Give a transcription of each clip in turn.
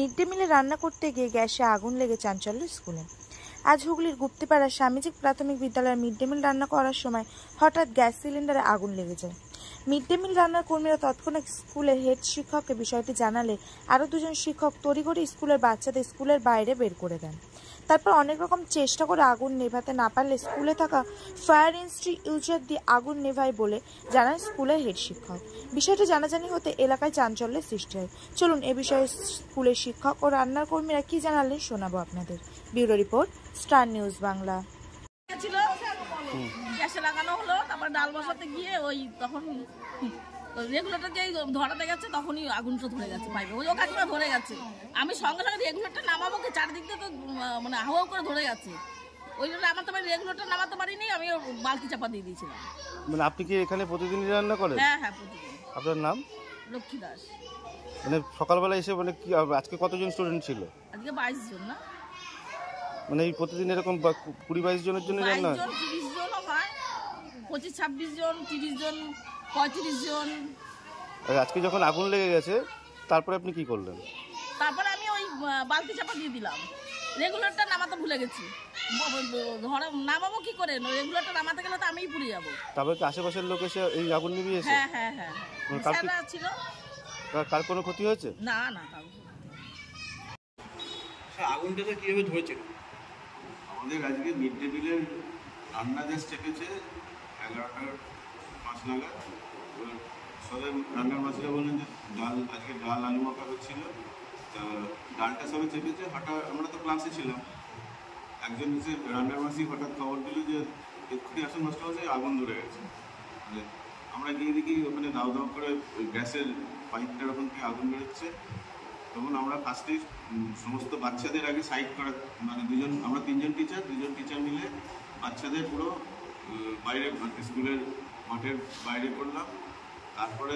Mid day মিলে রান্না করতে গিয়ে গ্যাসে আগুন লেগে চাঞ্চল্য স্কুলে। আজ হুগলির গুপ্তিপাড়ার স্বামীজি প্রাথমিক বিদ্যালয়ের মিড ডে মিল রান্না করার সময় হঠাৎ গ্যাস সিলিন্ডারে আগুন লেগে যায়। মিড ডে মিল রান্নার কর্মীরা তৎক্ষণাৎ স্কুলের হেড শিক্ষককে বিষয়টি জানালে আরও দুজন শিক্ষক তড়িঘড়ি স্কুলের বাচ্চাদের স্কুলের বাইরে বের করে দেন। তারপর অনেক রকম চেষ্টা করে আগুন নেভাতে না পারলে স্কুলে থাকা ফায়ার ইউজার দিয়ে আগুন নেভায় বলে জানান স্কুলের হেড শিক্ষক। বিষয়টি জানাজানি হতে এলাকায় চাঞ্চল্যের সৃষ্টি হয়। চলুন এ বিষয়ে স্কুলের শিক্ষক ও রান্নার কর্মীরা কি জানালেন শোনাবো আপনাদের। Bureau report, star news Bangla. গ্যাসে লাগানো হলো, তারপর ডাল বসাতে গিয়ে ওই তখন রেগুলেটর যেই ধরাতে গেছে তখনই আগুনটা ধরে গেছে পাইপে, ওই কাকিমা ধরে গেছে। আমি সঙ্গে সঙ্গে রেগুলেটর নামাবো কি চারদিক দিয়ে তো মানে হাওয়া করে ধরে গেছে, ওই জন্য আমার তো রেগুলেটর নামাতে পারিনি, আমি বালতি চাপা দিয়ে দিয়েছিলাম। মানে আপনি কি এখানে প্রতিদিনই রান্না করেন? হ্যাঁ হ্যাঁ, প্রতিদিন। আপনার নাম? লক্ষ্মী দাস। মানে সকালবেলা এসে মানে কি আজকে কতজন স্টুডেন্ট ছিল? আজকে 22 জন। না মানে এই প্রতিদিন এরকম 20-22 জনের জন্য রান্না হয়? 30 জনও হয়, 25-26 জন, 30 জন, 35 জন। আজকে যখন আগুন লেগে গেছে তারপরে আপনি কি করলেন? তারপরে আমি ওই বালতি চাপা দিয়ে দিলাম, রেগুলেটরটা নামাতে ভুলে গেছি। নামাবো কি করে, রেগুলেটর নামাতে গেলে তো আমিই পুড়ে যাবো। তারপরে কি আশেপাশের লোক এসে এই আগুন নিভিয়েছে? হ্যাঁ হ্যাঁ হ্যাঁ, স্যাররা ছিল। কার কোনো ক্ষতি হয়েছে? না না, আগুনটাতে কিভাবে ধরেছে? আমাদের আজকে মিড ডে মিলের রান্না গ্যাস চেপেছে 11:05 নাগাদ। সবাই রান্নার মাসিরা বললেন যে আজকে ডাল আলু মাখা হচ্ছিল, তা ডালটা সবাই চেপেছে। হঠাৎ আমরা তো ক্লাসে ছিলাম, একজন এসে রান্নার মাসি হঠাৎ খবর দিল যে এক্ষুনি আসুন মাস্টার মশাই, আগুন ধরে গেছে। আমরা গিয়ে দেখি ওখানে দাও দাও করে ওই গ্যাসের পাইপটার ওখান থেকে আগুন বেরোচ্ছে। তখন আমরা ফার্স্টেই সমস্ত বাচ্চাদের আগে সাইড করা, মানে আমরা 3জন টিচার, 2জন টিচার মিলে বাচ্চাদের পুরো বাইরে স্কুলের মাঠের বাইরে করলাম। তারপরে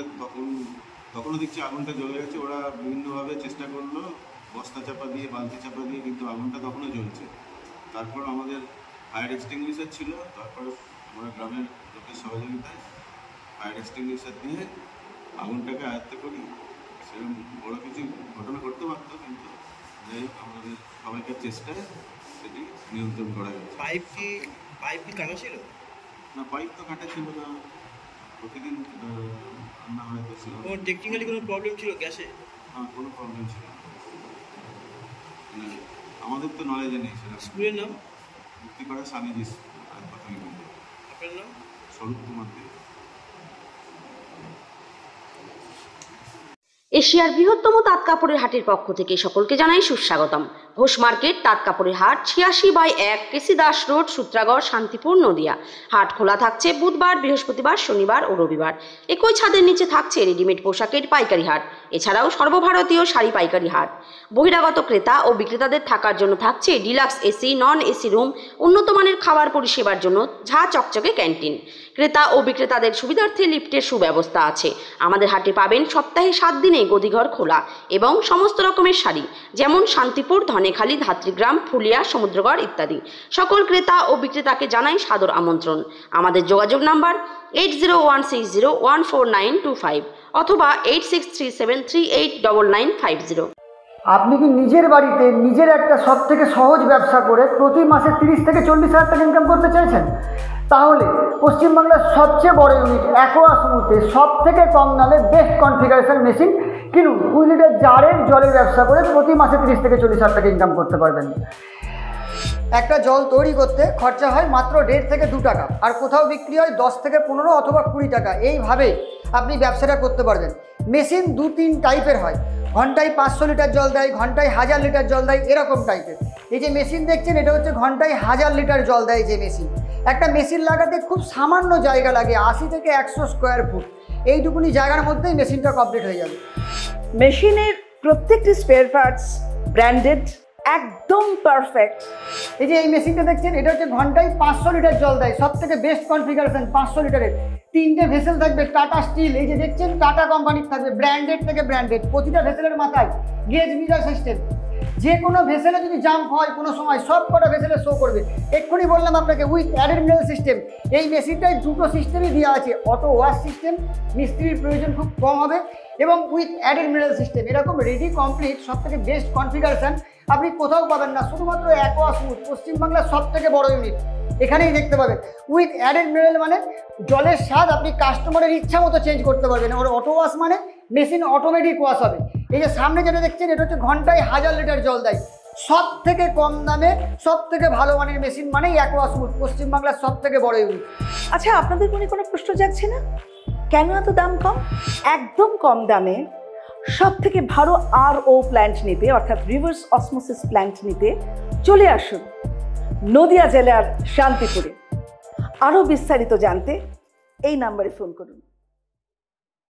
তখনও দেখছি আগুনটা জ্বলে গেছে। ওরা বিভিন্নভাবে চেষ্টা করলো, বস্তা চাপা দিয়ে, বালতি চাপা দিয়ে, কিন্তু আগুনটা তখনও জ্বলছে। তারপর আমাদের ফায়ার এক্সটিংগুইশার ছিল, তারপর আমরা গ্রামের লোকের সহযোগিতায় ফায়ার এক্সটিংগুইশার দিয়ে আগুনটাকে আয়ত্ত করি। সেরকম বড় কিছু ঘটনা ঘটতে পারতো, কিন্তু যাই হোক আমাদের সবাইকার চেষ্টায় সেটি নিয়ন্ত্রণ করা গেছে। পাইপ কি কাটা ছিল? না, পাইপ তো কাটা ছিল না, প্রতিদিন রান্না হয়তো ছিল। টেকনিক্যালি কোনো প্রবলেম ছিল গ্যাসে? হ্যাঁ, কোনো প্রবলেম ছিল না, আমাদের তো নলেজে নেই সেটা। স্কুলের নাম? গুপ্তিপাড়া স্বামীজি প্রাথমিক বিদ্যালয়। আপনার নাম? স্বরূপ কুমার দে। এশিয়ার বৃহত্তম তাঁত কাপড়ের হাটের পক্ষ থেকে সকলকে জানাই সুস্বাগতম। ঘোষ মার্কেট তাঁত কাপড়ের হাট, 86/1, কেসি দাস রোড, সূত্রাগড়, শান্তিপুর, নদিয়া। হাট খোলা থাকছে বুধবার, বৃহস্পতিবার, শনিবার ও রবিবার। একই ছাদের নিচে থাকছে রেডিমেড পোশাকের পাইকারি হাট, এছাড়াও সর্বভারতীয় শাড়ি পাইকারি হাট। বহিরাগত ক্রেতা ও বিক্রেতাদের থাকার জন্য থাকছে deluxe AC, non AC room, উন্নত মানের খাবার পরিষেবার জন্য ঝা চকচকে ক্যান্টিন। ক্রেতা ও বিক্রেতাদের সুবিধার্থে লিফটের সুব্যবস্থা আছে। আমাদের হাটে পাবেন সপ্তাহে 7 দিনে গদিঘর খোলা এবং সমস্ত রকমের শাড়ি, যেমন শান্তিপুর, ধনেখালি, ধাত্রীগ্রাম, ফুলিয়া, সমুদ্রগড় ইত্যাদি। সকল ক্রেতা ও বিক্রেতাকে জানাই সাদর আমন্ত্রণ। আমাদের যোগাযোগ নাম্বার 8016014925 অথবা 8637389950। আপনি কি নিজের বাড়িতে নিজের একটা সবথেকে সহজ ব্যবসা করে প্রতি মাসে 30 থেকে 40 হাজার টাকা ইনকাম করতে চাইছেন? তাহলে পশ্চিমবাংলার সবচেয়ে বড় ইউনিট অ্যাকোয়া স্মুথে সব থেকে কম দামে বেস্ট কনফিগারেশন মেশিন কিনুন। 2 লিটার জারের জলের ব্যবসা করে প্রতি মাসে 30 থেকে 40 হাজার টাকা ইনকাম করতে পারবেন। একটা জল তৈরি করতে খরচা হয় মাত্র 1.5 থেকে 2 টাকা, আর কোথাও বিক্রি হয় 10 থেকে 15 অথবা 20 টাকা। এইভাবে আপনি ব্যবসাটা করতে পারবেন। মেশিন 2-3 টাইপের হয়, ঘন্টায় 500 লিটার জল দেয়, ঘন্টায় 1000 লিটার জল দেয়, এরকম টাইপের। এই যে মেশিন দেখছেন, এটা হচ্ছে ঘন্টায় 1000 লিটার জল দেয় যে মেশিন। একটা মেশিন লাগাতে খুব সামান্য জায়গা লাগে, 80 থেকে 100 স্কোয়ার ফুট। এইটুকুনি জায়গার মধ্যেই মেশিনটা কমপ্লিট হয়ে যাবে। মেশিনের প্রত্যেকটি স্পেয়ার পার্টস ব্র্যান্ডেড, একদম পারফেক্ট। এই যে এই মেশিনটা দেখছেন, এটা হচ্ছে ঘন্টায় 500 লিটার জল দেয়, সব থেকে বেস্ট কনফিগারেশন। 500 লিটারের 3টে ভেসেল থাকবে, টাটা স্টিল। এই যে দেখছেন, টাটা কোম্পানির থাকবে, ব্র্যান্ডেড থেকে ব্র্যান্ডেড। প্রতিটা ভেসেলের মাথায় গেজ মিটার সিস্টেম। যে কোনো ভেসেলে যদি জাম্প হয় কোনো সময় সব কটা ভেসেলে শো করবে। এক্ষুনি বললাম আপনাকে উইথ অ্যাডেড মিনারেল সিস্টেম। এই মেশিনটায় দুটো সিস্টেমই দেওয়া আছে, অটো ওয়াশ সিস্টেম, মিস্ত্রির প্রয়োজন খুব কম হবে, এবং উইথ অ্যাডেড মিনারেল সিস্টেম। এরকম রেডি কমপ্লিট সবথেকে বেস্ট কনফিগারেশন আপনি কোথাও পাবেন না, শুধুমাত্র অ্যাকোয়া স্মুথ পশ্চিমবাংলার সবথেকে বড় ইউনিট এখানেই দেখতে পাবেন। উইথ অ্যাডেড মিনারেল মানে জলের স্বাদ আপনি কাস্টমারের ইচ্ছা মতো চেঞ্জ করতে পারবেন। ওর অটো ওয়াশ মানে মেশিন অটোমেটিক ওয়াশ হবে। এই যে সামনে যেটা দেখছেন এটা হচ্ছে ঘন্টায় 1000 লিটার জল দেয়। সব থেকে কম দামে সব থেকে ভালো মানের মেশিন মানেই অ্যাকোয়া স্মুথ, পশ্চিমবাংলার সব থেকে বড় ইউনিট। আচ্ছা, আপনাদের মনে কোনো প্রশ্ন যাচ্ছে না কেন এত দাম কম? একদম কম দামে সব থেকে ভালো RO প্ল্যান্ট নিতে, অর্থাৎ রিভার্স অসমোসিস প্ল্যান্ট নিতে চলে আসুন নদিয়া জেলার শান্তিপুরে। আরও বিস্তারিত জানতে এই নাম্বারে ফোন করুন।